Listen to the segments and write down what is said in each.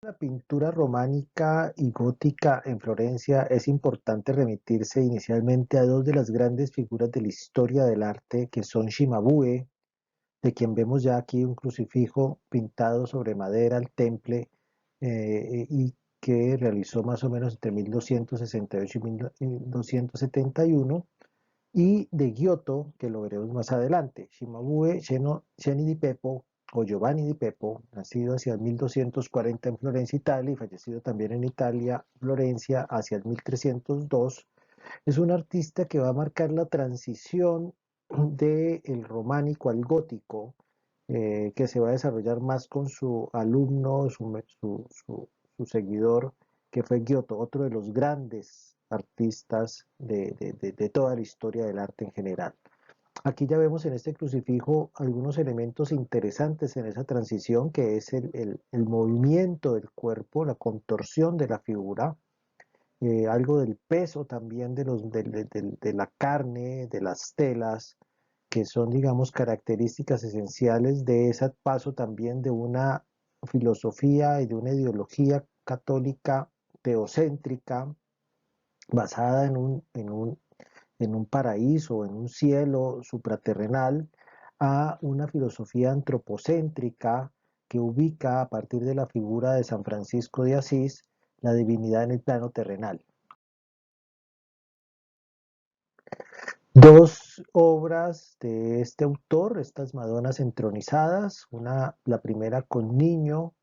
La pintura románica y gótica en Florencia es importante remitirse inicialmente a dos de las grandes figuras de la historia del arte, que son Cimabue, de quien vemos ya aquí un crucifijo pintado sobre madera al temple, y que realizó más o menos entre 1268 y 1271, y de Giotto, que lo veremos más adelante. Cimabue Ceni di Pepo, o Giovanni di Pepo, nacido hacia el 1240 en Florencia, Italia, y fallecido también en Italia, Florencia, hacia el 1302, es un artista que va a marcar la transición del románico al gótico, que se va a desarrollar más con su alumno, su seguidor, que fue Giotto, otro de los grandes artistas de toda la historia del arte en general. Aquí ya vemos en este crucifijo algunos elementos interesantes en esa transición, que es el movimiento del cuerpo, la contorsión de la figura, algo del peso también de la carne, de las telas, que son, digamos, características esenciales de ese paso también de una filosofía y de una ideología católica teocéntrica basada en un paraíso, en un cielo supraterrenal, a una filosofía antropocéntrica que ubica a partir de la figura de San Francisco de Asís la divinidad en el plano terrenal. Dos obras de este autor, estas Madonas entronizadas, la primera con Niño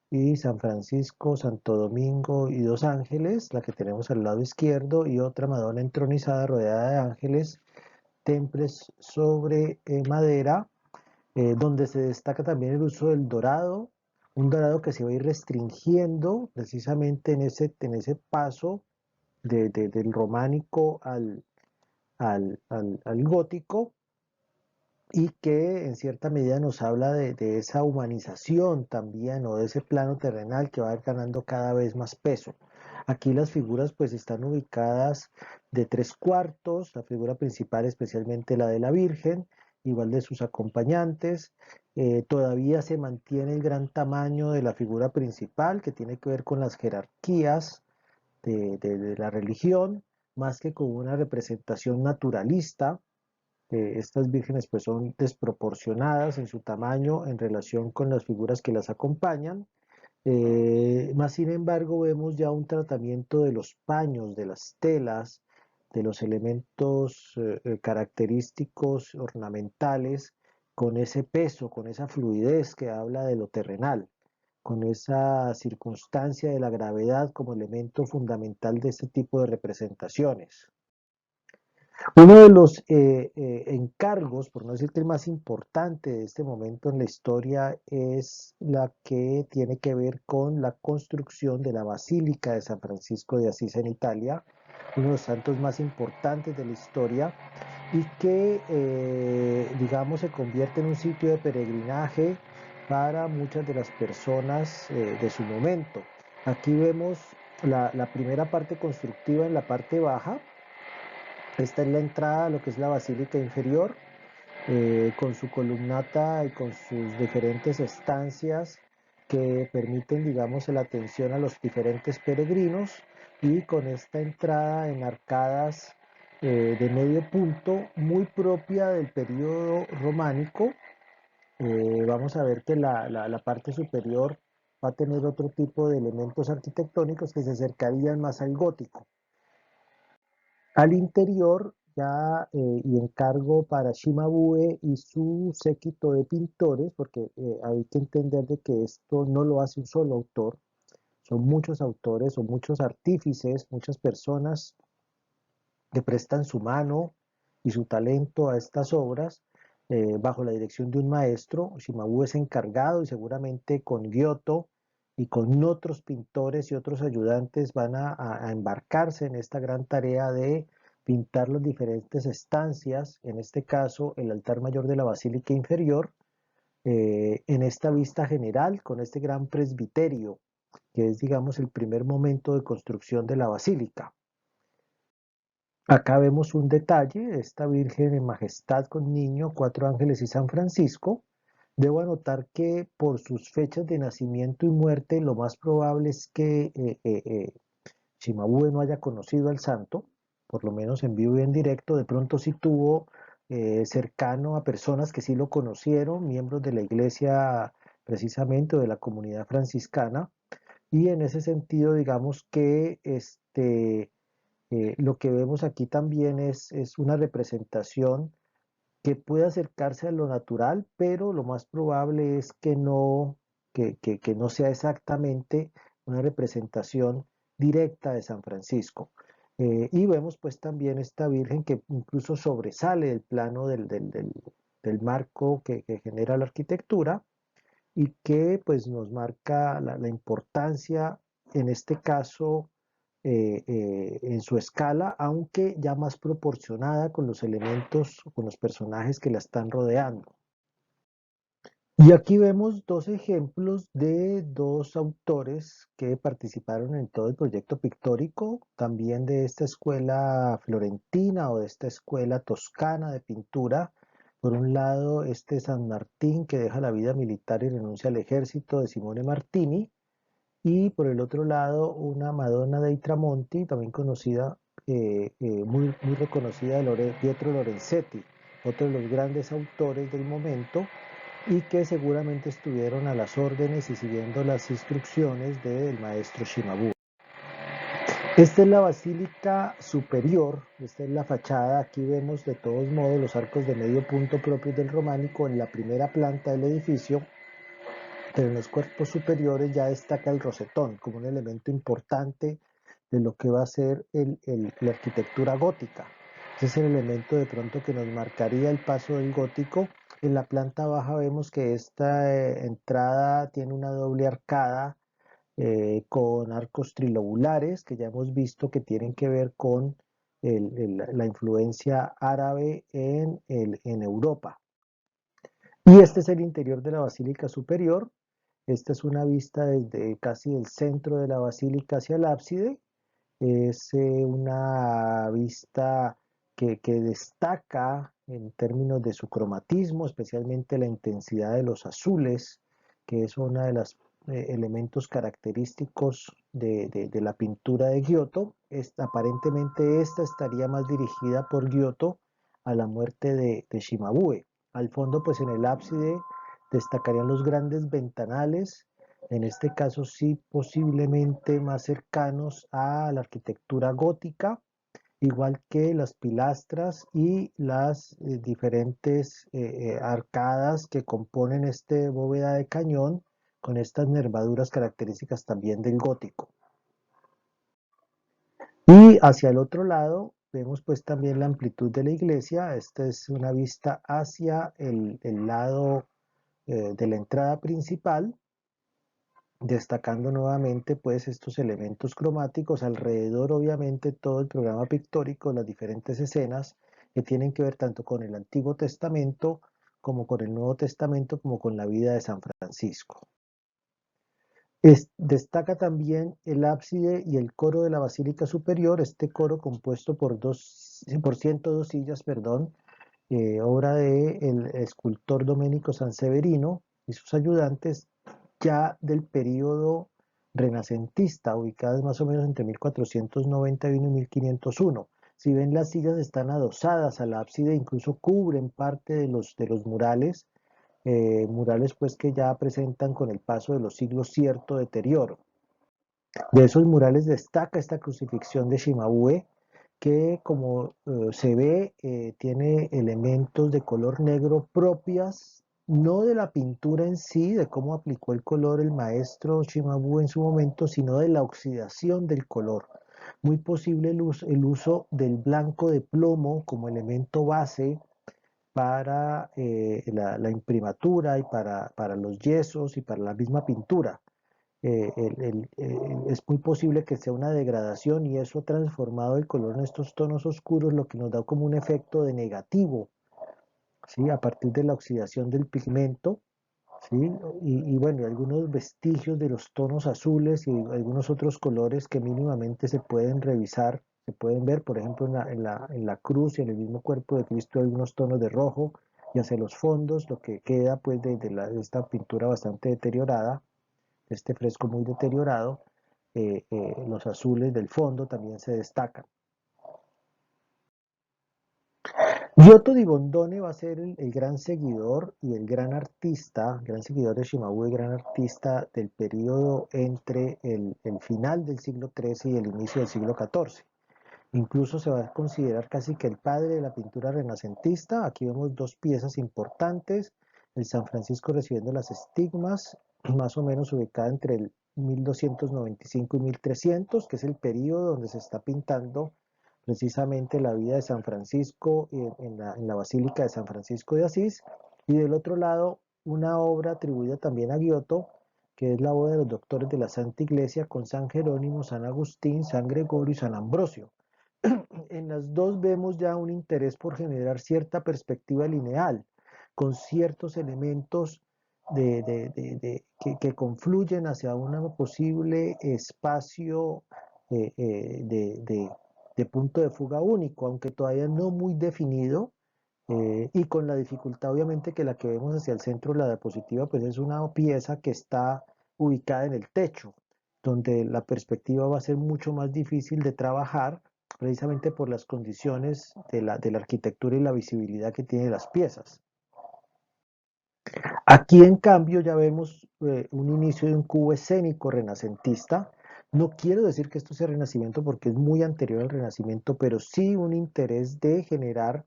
y San Francisco, Santo Domingo y dos ángeles, la que tenemos al lado izquierdo, y otra Madonna entronizada rodeada de ángeles, temples sobre madera, donde se destaca también el uso del dorado, un dorado que se va a ir restringiendo precisamente en ese paso del románico al gótico, y que en cierta medida nos habla de esa humanización también, o de ese plano terrenal que va a ir ganando cada vez más peso. Aquí las figuras pues están ubicadas de tres cuartos, la figura principal especialmente la de la Virgen, igual de sus acompañantes. Todavía se mantiene el gran tamaño de la figura principal, que tiene que ver con las jerarquías de la religión, más que con una representación naturalista. Estas vírgenes pues son desproporcionadas en su tamaño en relación con las figuras que las acompañan. Más sin embargo vemos ya un tratamiento de los paños, de las telas, de los elementos característicos ornamentales, con ese peso, con esa fluidez que habla de lo terrenal, con esa circunstancia de la gravedad como elemento fundamental de este tipo de representaciones. Uno de los encargos, por no decir que el más importante de este momento en la historia, es la que tiene que ver con la construcción de la Basílica de San Francisco de Asís en Italia, uno de los santos más importantes de la historia, y que, digamos, se convierte en un sitio de peregrinaje para muchas de las personas de su momento. Aquí vemos la primera parte constructiva en la parte baja. Esta es la entrada a lo que es la basílica inferior, con su columnata y con sus diferentes estancias que permiten, digamos, la atención a los diferentes peregrinos, y con esta entrada en arcadas de medio punto muy propia del periodo románico. Vamos a ver que la parte superior va a tener otro tipo de elementos arquitectónicos que se acercarían más al gótico. Al interior ya, y encargo para Shimabue y su séquito de pintores, porque hay que entender de que esto no lo hace un solo autor, son muchos autores, son muchos artífices, muchas personas que prestan su mano y su talento a estas obras, bajo la dirección de un maestro. Shimabue es encargado, y seguramente con Giotto y con otros pintores y otros ayudantes van a embarcarse en esta gran tarea de pintar las diferentes estancias, en este caso el altar mayor de la Basílica Inferior, en esta vista general con este gran presbiterio, que es, digamos, el primer momento de construcción de la basílica. Acá vemos un detalle, esta Virgen en Majestad con Niño, cuatro ángeles y San Francisco, Debo anotar que por sus fechas de nacimiento y muerte, lo más probable es que Cimabue no haya conocido al santo, por lo menos en vivo y en directo. De pronto sí tuvo cercano a personas que sí lo conocieron, miembros de la iglesia precisamente o de la comunidad franciscana, y en ese sentido, digamos que lo que vemos aquí también es una representación que puede acercarse a lo natural, pero lo más probable es que no sea exactamente una representación directa de San Francisco. Y vemos pues también esta Virgen que incluso sobresale del plano del marco que genera la arquitectura y que pues nos marca la importancia en este caso en su escala, aunque ya más proporcionada con los elementos, con los personajes que la están rodeando. Y aquí vemos dos ejemplos de dos autores que participaron en todo el proyecto pictórico, también de esta escuela florentina o de esta escuela toscana de pintura. Por un lado, este San Martín que deja la vida militar y renuncia al ejército de Simone Martini, y por el otro lado una Madonna dei Tramonti, también conocida, muy reconocida de Pietro Lorenzetti, otro de los grandes autores del momento y que seguramente estuvieron a las órdenes y siguiendo las instrucciones del maestro Cimabue. Esta es la basílica superior, esta es la fachada, aquí vemos de todos modos los arcos de medio punto propios del románico en la primera planta del edificio, pero en los cuerpos superiores ya destaca el rosetón como un elemento importante de lo que va a ser la arquitectura gótica. Ese es el elemento de pronto que nos marcaría el paso del gótico. En la planta baja vemos que esta entrada tiene una doble arcada con arcos trilobulares que ya hemos visto que tienen que ver con la influencia árabe en Europa. Y este es el interior de la Basílica Superior. Esta es una vista desde casi el centro de la basílica hacia el ábside. Es una vista que destaca en términos de su cromatismo, especialmente la intensidad de los azules, que es uno de los elementos característicos de la pintura de Giotto. Aparentemente esta estaría más dirigida por Giotto a la muerte de Cimabue. Al fondo, pues en el ábside destacarían los grandes ventanales, en este caso sí posiblemente más cercanos a la arquitectura gótica, igual que las pilastras y las diferentes arcadas que componen este bóveda de cañón con estas nervaduras características también del gótico. Y hacia el otro lado vemos pues también la amplitud de la iglesia. Esta es una vista hacia el lado de la entrada principal, destacando nuevamente pues estos elementos cromáticos alrededor, obviamente todo el programa pictórico, las diferentes escenas que tienen que ver tanto con el Antiguo Testamento como con el Nuevo Testamento como con la vida de San Francisco. Destaca también el ábside y el coro de la Basílica Superior, este coro compuesto por 102 sillas, perdón, obra del escultor Domenico Sanseverino y sus ayudantes, ya del periodo renacentista, ubicadas más o menos entre 1491 y 1501. Si ven, las sillas están adosadas al ábside, incluso cubren parte de los murales, murales pues que ya presentan con el paso de los siglos cierto deterioro. De esos murales destaca esta crucifixión de Cimabue, que como se ve tiene elementos de color negro propias, no de la pintura en sí, de cómo aplicó el color el maestro Cimabue en su momento, sino de la oxidación del color. Muy posible el uso del blanco de plomo como elemento base para la imprimatura y para los yesos y para la misma pintura. Es muy posible que sea una degradación y eso ha transformado el color en estos tonos oscuros, lo que nos da como un efecto de negativo, ¿sí? A partir de la oxidación del pigmento, ¿sí? Y bueno, algunos vestigios de los tonos azules y algunos otros colores que mínimamente se pueden revisar, se pueden ver, por ejemplo, en la cruz y en el mismo cuerpo de Cristo hay unos tonos de rojo, y hacia los fondos lo que queda pues de esta pintura bastante deteriorada, este fresco muy deteriorado, los azules del fondo también se destacan. Giotto di Bondone va a ser el gran seguidor y el gran seguidor de Cimabue, gran artista del periodo entre el final del siglo XIII y el inicio del siglo XIV. Incluso se va a considerar casi que el padre de la pintura renacentista. Aquí vemos dos piezas importantes, el San Francisco recibiendo las estigmas, más o menos ubicada entre el 1295 y 1300, que es el periodo donde se está pintando precisamente la vida de San Francisco en la Basílica de San Francisco de Asís, y del otro lado una obra atribuida también a Giotto, que es la obra de los doctores de la Santa Iglesia con San Jerónimo, San Agustín, San Gregorio y San Ambrosio. En las dos vemos ya un interés por generar cierta perspectiva lineal, con ciertos elementos que confluyen hacia un posible espacio eh, eh, de, de, de punto de fuga único, aunque todavía no muy definido, y con la dificultad obviamente que la que vemos hacia el centro, la diapositiva, pues es una pieza que está ubicada en el techo, donde la perspectiva va a ser mucho más difícil de trabajar, precisamente por las condiciones de la arquitectura y la visibilidad que tienen las piezas. Aquí en cambio ya vemos un inicio de un cubo escénico renacentista. No quiero decir que esto sea Renacimiento porque es muy anterior al Renacimiento, pero sí un interés de generar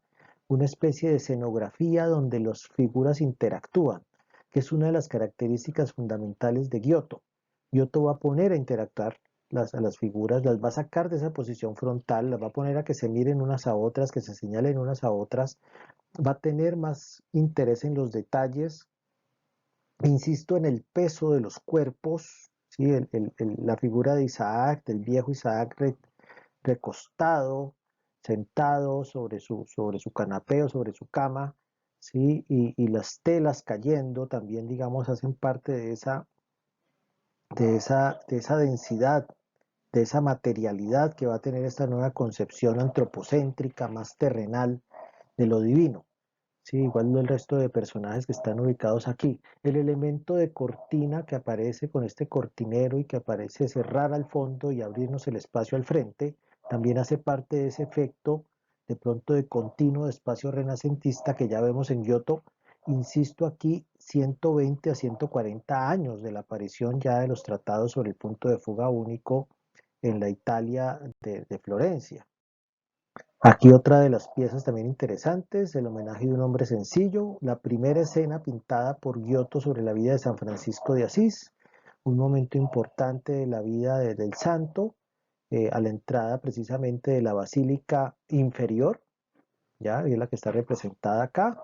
una especie de escenografía donde las figuras interactúan, que es una de las características fundamentales de Giotto. Giotto va a poner a interactuar a las figuras, las va a sacar de esa posición frontal, las va a poner a que se miren unas a otras, que se señalen unas a otras, va a tener más interés en los detalles. Insisto en el peso de los cuerpos, ¿sí? La figura de Isaac, del viejo Isaac recostado, sentado sobre su canapé o sobre su cama, ¿sí? Y las telas cayendo también, digamos, hacen parte de esa densidad, de esa materialidad que va a tener esta nueva concepción antropocéntrica, más terrenal de lo divino. Sí, igual el resto de personajes que están ubicados aquí. El elemento de cortina que aparece con este cortinero y que aparece cerrar al fondo y abrirnos el espacio al frente, también hace parte de ese efecto de pronto de continuo de espacio renacentista que ya vemos en Giotto. Insisto aquí, 120 a 140 años de la aparición ya de los tratados sobre el punto de fuga único en la Italia de Florencia. Aquí otra de las piezas también interesantes, el homenaje de un hombre sencillo, la primera escena pintada por Giotto sobre la vida de San Francisco de Asís, un momento importante de la vida del santo, a la entrada precisamente de la basílica inferior, ya es la que está representada acá,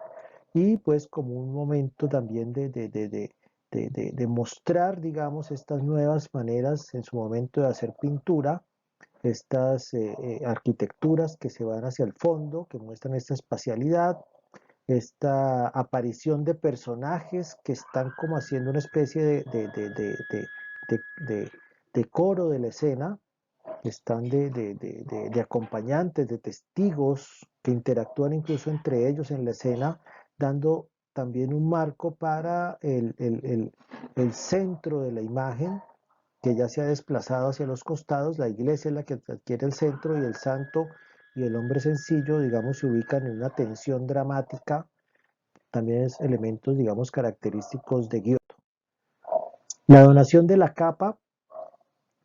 y pues como un momento también de mostrar, digamos, estas nuevas maneras en su momento de hacer pintura, estas arquitecturas que se van hacia el fondo, que muestran esta espacialidad, esta aparición de personajes que están como haciendo una especie de, de coro de la escena, que están de acompañantes, de testigos que interactúan incluso entre ellos en la escena, dando también un marco para el centro de la imagen, que ya se ha desplazado hacia los costados. La iglesia es la que adquiere el centro y el santo y el hombre sencillo, digamos, se ubican en una tensión dramática, también es elementos, digamos, característicos de Giotto. La donación de la capa,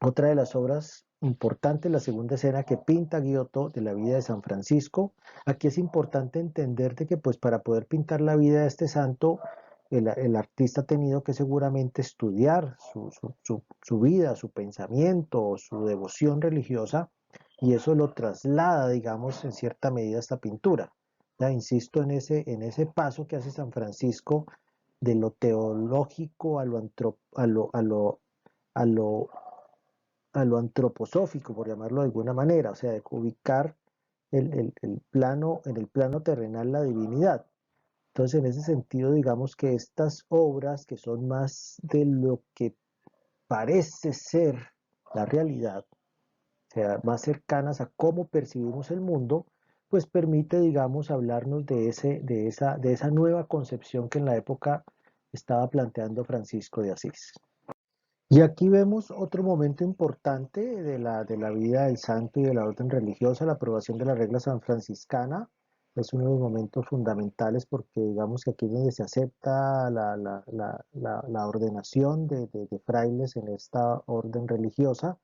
otra de las obras importantes, la segunda escena que pinta Giotto de la vida de San Francisco. Aquí es importante entender de que pues para poder pintar la vida de este santo, el artista ha tenido que seguramente estudiar su vida, su pensamiento, su devoción religiosa, y eso lo traslada, digamos, en cierta medida a esta pintura. Ya insisto en ese paso que hace San Francisco de lo teológico a lo a lo antroposófico, por llamarlo de alguna manera, o sea, de ubicar el plano, en el plano terrenal la divinidad. Entonces, en ese sentido, digamos que estas obras, que son más de lo que parece ser la realidad, o sea, más cercanas a cómo percibimos el mundo, pues permite, digamos, hablarnos de esa nueva concepción que en la época estaba planteando Francisco de Asís. Y aquí vemos otro momento importante de la vida del santo y de la orden religiosa, la aprobación de la regla sanfranciscana. Es uno de los momentos fundamentales porque digamos que aquí es donde se acepta la ordenación de frailes en esta orden religiosa.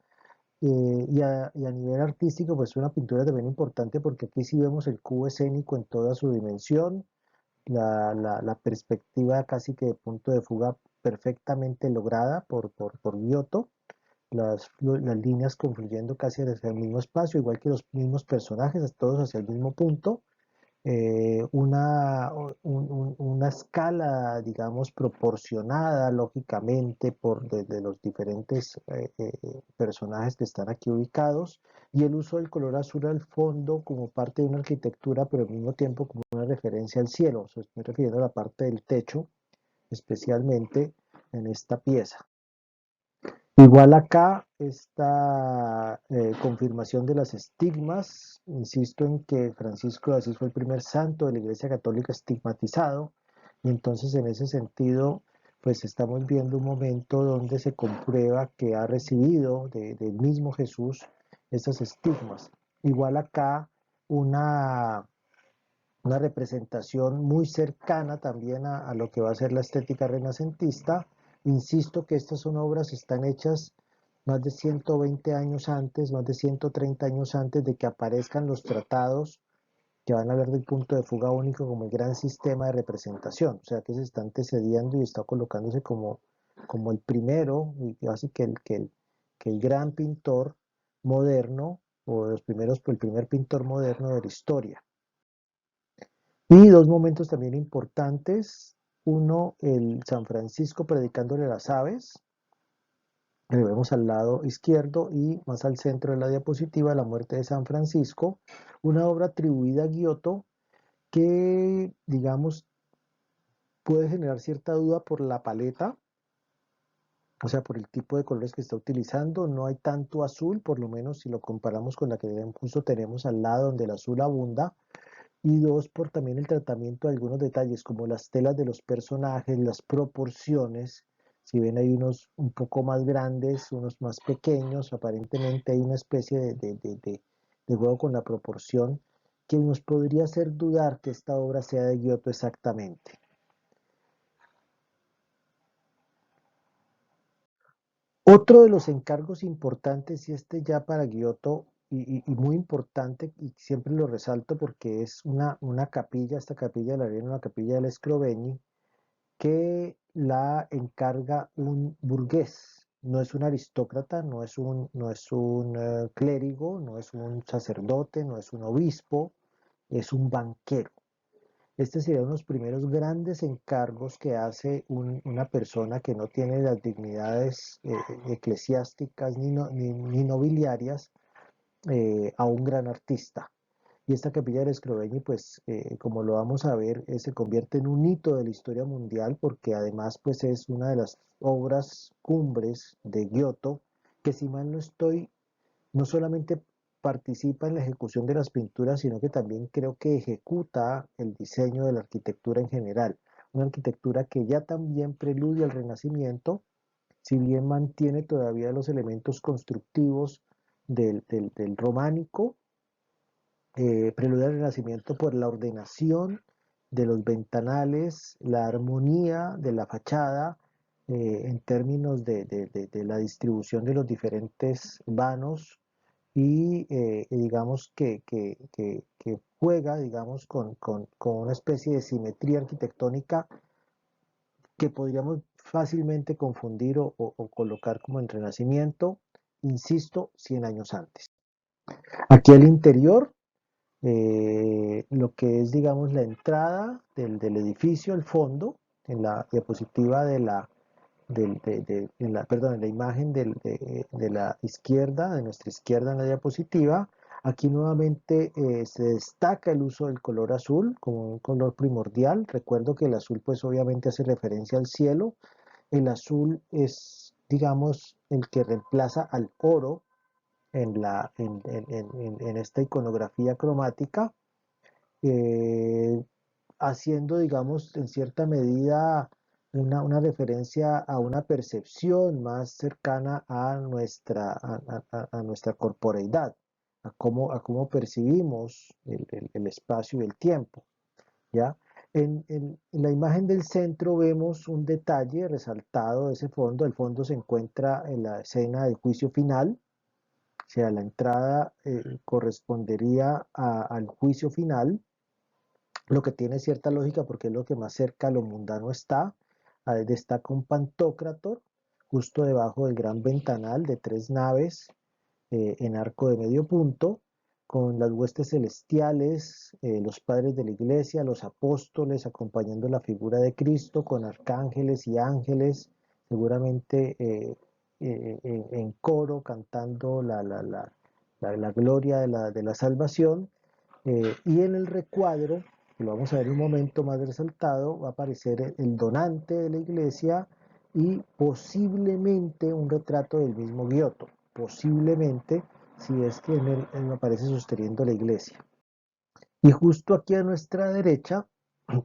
Y a nivel artístico, pues una pintura también importante porque aquí sí vemos el cubo escénico en toda su dimensión, la perspectiva casi que de punto de fuga perfectamente lograda por Giotto, las líneas confluyendo casi hacia el mismo espacio, igual que los mismos personajes, todos hacia el mismo punto, una escala, digamos, proporcionada lógicamente de los diferentes personajes que están aquí ubicados, y el uso del color azul al fondo como parte de una arquitectura, pero al mismo tiempo como una referencia al cielo. O sea, estoy refiriendo a la parte del techo, especialmente en esta pieza. Igual acá esta confirmación de las estigmas, insisto en que Francisco de Asís fue el primer santo de la Iglesia Católica estigmatizado, y entonces en ese sentido, pues estamos viendo un momento donde se comprueba que ha recibido del mismo Jesús esas estigmas. Igual acá una, una representación muy cercana también a lo que va a ser la estética renacentista. Insisto que estas son obras, están hechas más de 120 años antes, más de 130 años antes de que aparezcan los tratados que van a hablar del punto de fuga único como el gran sistema de representación, o sea que se está antecediendo y está colocándose como el primero, y así que el gran pintor moderno, o de los primeros, el primer pintor moderno de la historia. Y dos momentos también importantes, uno, el San Francisco predicándole a las aves, lo vemos al lado izquierdo, y más al centro de la diapositiva, la muerte de San Francisco, una obra atribuida a Giotto que, digamos, puede generar cierta duda por la paleta, o sea, por el tipo de colores que está utilizando. No hay tanto azul, por lo menos si lo comparamos con la que justo tenemos al lado, donde el azul abunda. Y dos, por también el tratamiento de algunos detalles, como las telas de los personajes, las proporciones. Si ven, hay unos un poco más grandes, unos más pequeños, aparentemente hay una especie de juego con la proporción que nos podría hacer dudar que esta obra sea de Giotto exactamente. Otro de los encargos importantes, y este ya para Giotto, y muy importante, y siempre lo resalto porque es una capilla, esta capilla de la Arena, una capilla del Scrovegni, que la encarga un burgués. No es un aristócrata, no es un clérigo, no es un sacerdote, no es un obispo, es un banquero. Este sería uno de los primeros grandes encargos que hace una persona que no tiene las dignidades eclesiásticas ni nobiliarias, a un gran artista. Y esta capilla del Scrovegni, pues, como lo vamos a ver, se convierte en un hito de la historia mundial porque además, pues, es una de las obras cumbres de Giotto, que si mal no estoy, no solamente participa en la ejecución de las pinturas, sino que también creo que ejecuta el diseño de la arquitectura en general. Una arquitectura que ya también preludia al Renacimiento, si bien mantiene todavía los elementos constructivos del románico, preludia al Renacimiento por la ordenación de los ventanales, la armonía de la fachada, en términos de la distribución de los diferentes vanos, y digamos que juega, digamos, con una especie de simetría arquitectónica que podríamos fácilmente confundir o colocar como en Renacimiento, insisto, 100 años antes. Aquí al interior, lo que es, digamos, la entrada del edificio al fondo, en la diapositiva perdón, en la imagen de la izquierda, de nuestra izquierda en la diapositiva. Aquí nuevamente se destaca el uso del color azul como un color primordial. Recuerdo que el azul pues obviamente hace referencia al cielo. El azul es, digamos, el que reemplaza al oro en esta iconografía cromática. eh, haciendo, digamos, en cierta medida una referencia a una percepción más cercana a a nuestra corporeidad, a cómo percibimos el espacio y el tiempo, ¿ya? En la imagen del centro vemos un detalle resaltado de ese fondo. El fondo se encuentra en la escena del juicio final, o sea, la entrada correspondería al juicio final, lo que tiene cierta lógica porque es lo que más cerca a lo mundano está. Ahí destaca un Pantocrátor justo debajo del gran ventanal de 3 naves en arco de medio punto, con las huestes celestiales, los padres de la iglesia, los apóstoles acompañando la figura de Cristo, con arcángeles y ángeles, seguramente en coro cantando la gloria de la salvación. Y en el recuadro, que lo vamos a ver un momento más resaltado, va a aparecer el donante de la iglesia y posiblemente un retrato del mismo Giotto, posiblemente, si es que él aparece sosteniendo la iglesia. Y justo aquí a nuestra derecha,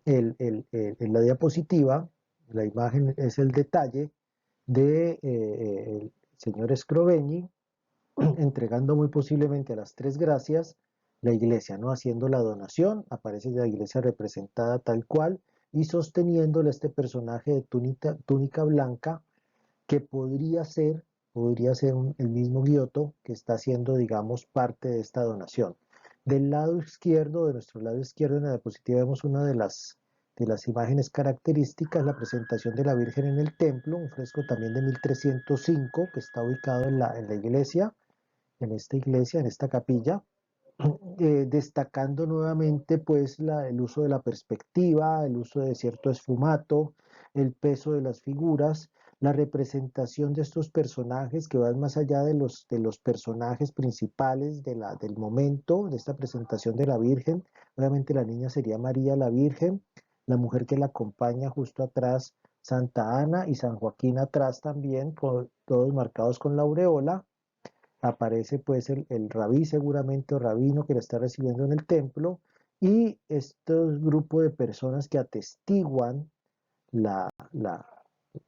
en la diapositiva, la imagen es el detalle de el señor Scrovegni entregando muy posiblemente a las tres gracias la iglesia, ¿no? Haciendo la donación, aparece la iglesia representada tal cual y sosteniéndole a este personaje de túnica blanca que podría ser el mismo Giotto que está haciendo, digamos, parte de esta donación. Del lado izquierdo, de nuestro lado izquierdo en la diapositiva vemos una de las imágenes características, la presentación de la Virgen en el templo, un fresco también de 1305 que está ubicado en la iglesia, en esta capilla, destacando nuevamente pues el uso de la perspectiva, el uso de cierto esfumato, el peso de las figuras, la representación de estos personajes que van más allá de los personajes principales del momento, de esta presentación de la Virgen. Obviamente la niña sería María la Virgen, la mujer que la acompaña justo atrás, Santa Ana y San Joaquín atrás también, todos marcados con la aureola. Aparece pues el rabí seguramente o rabino que la está recibiendo en el templo y estos grupos de personas que atestiguan la, la,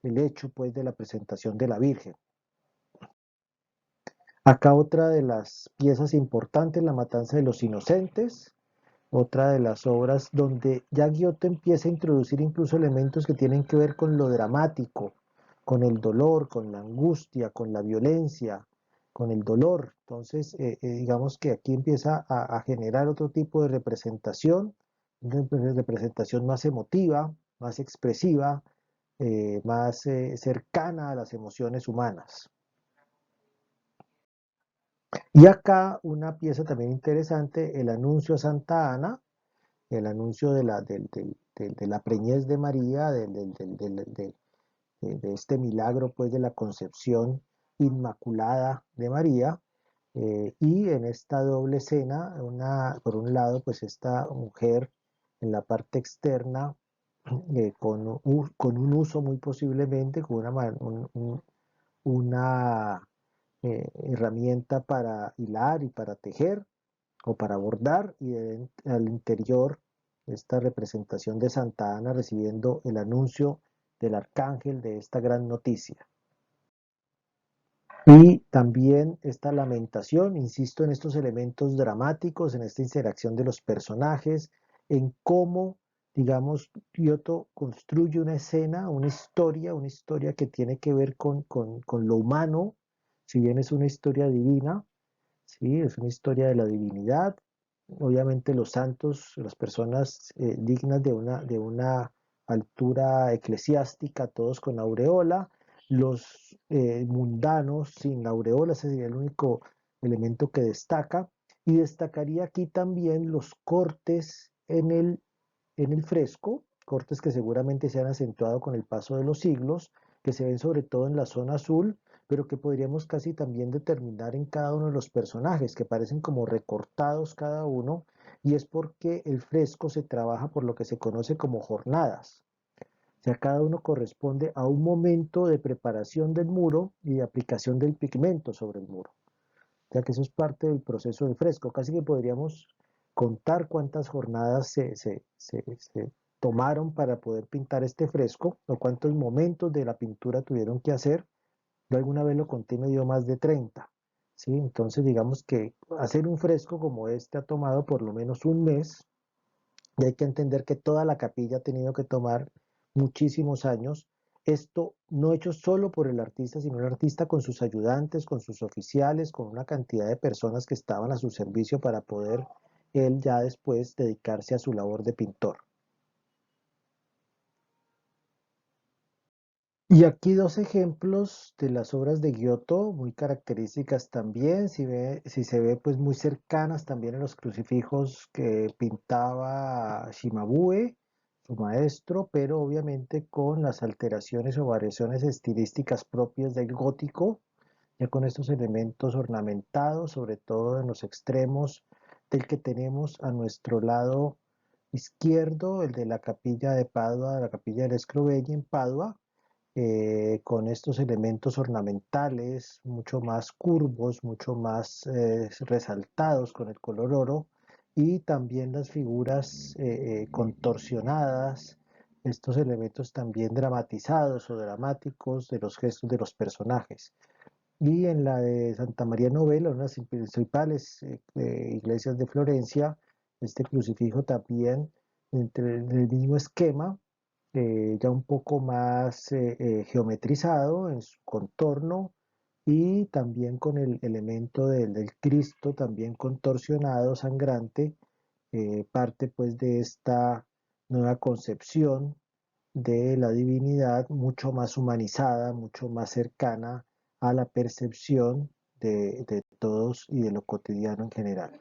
el hecho pues de la presentación de la Virgen. Acá otra de las piezas importantes, la matanza de los inocentes, otra de las obras donde ya Giotto empieza a introducir incluso elementos que tienen que ver con lo dramático, con el dolor, con la angustia, con la violencia, con el dolor. Entonces, digamos que aquí empieza a generar otro tipo de representación, una representación más emotiva, más expresiva, más cercana a las emociones humanas. Y acá una pieza también interesante, el anuncio a Santa Ana, el anuncio de la preñez de María, de este milagro pues de la concepción inmaculada de María, y en esta doble escena, por un lado pues esta mujer en la parte externa, con un uso muy posiblemente, con una herramienta para hilar y para tejer, o para bordar, y al interior esta representación de Santa Ana recibiendo el anuncio del arcángel de esta gran noticia. Y también esta lamentación, insisto en estos elementos dramáticos, en esta interacción de los personajes, en cómo, digamos, Giotto construye una escena, una historia que tiene que ver con lo humano, si bien es una historia divina, ¿sí? Es una historia de la divinidad. Obviamente los santos, las personas dignas de una altura eclesiástica, todos con aureola, los mundanos sin aureola, ese sería el único elemento que destaca. Y destacaría aquí también los cortes en el fresco, cortes que seguramente se han acentuado con el paso de los siglos, que se ven sobre todo en la zona azul, pero que podríamos casi también determinar en cada uno de los personajes, que parecen como recortados cada uno, y es porque el fresco se trabaja por lo que se conoce como jornadas. O sea, cada uno corresponde a un momento de preparación del muro y de aplicación del pigmento sobre el muro. O sea que eso es parte del proceso del fresco. Casi que podríamos contar cuántas jornadas se tomaron para poder pintar este fresco o cuántos momentos de la pintura tuvieron que hacer. Yo alguna vez lo conté y me dio más de 30. ¿Sí? Entonces digamos que hacer un fresco como este ha tomado por lo menos un mes y hay que entender que toda la capilla ha tenido que tomar muchísimos años. Esto no hecho solo por el artista, sino el artista con sus ayudantes, con sus oficiales, con una cantidad de personas que estaban a su servicio para poder él ya después dedicarse a su labor de pintor. Y aquí dos ejemplos de las obras de Giotto, muy características también, si se ve pues muy cercanas también a los crucifijos que pintaba Cimabue, su maestro, pero obviamente con las alteraciones o variaciones estilísticas propias del gótico, ya con estos elementos ornamentados, sobre todo en los extremos del que tenemos a nuestro lado izquierdo, el de la capilla de Padua, la capilla del Scrovegni en Padua, con estos elementos ornamentales mucho más curvos, mucho más resaltados con el color oro y también las figuras contorsionadas, estos elementos también dramatizados o dramáticos de los gestos de los personajes. Y en la de Santa María Novella, una de las principales iglesias de Florencia, este crucifijo también entre el mismo esquema, ya un poco más geometrizado en su contorno y también con el elemento del Cristo también contorsionado, sangrante, parte pues de esta nueva concepción de la divinidad mucho más humanizada, mucho más cercana a la percepción de todos y de lo cotidiano en general.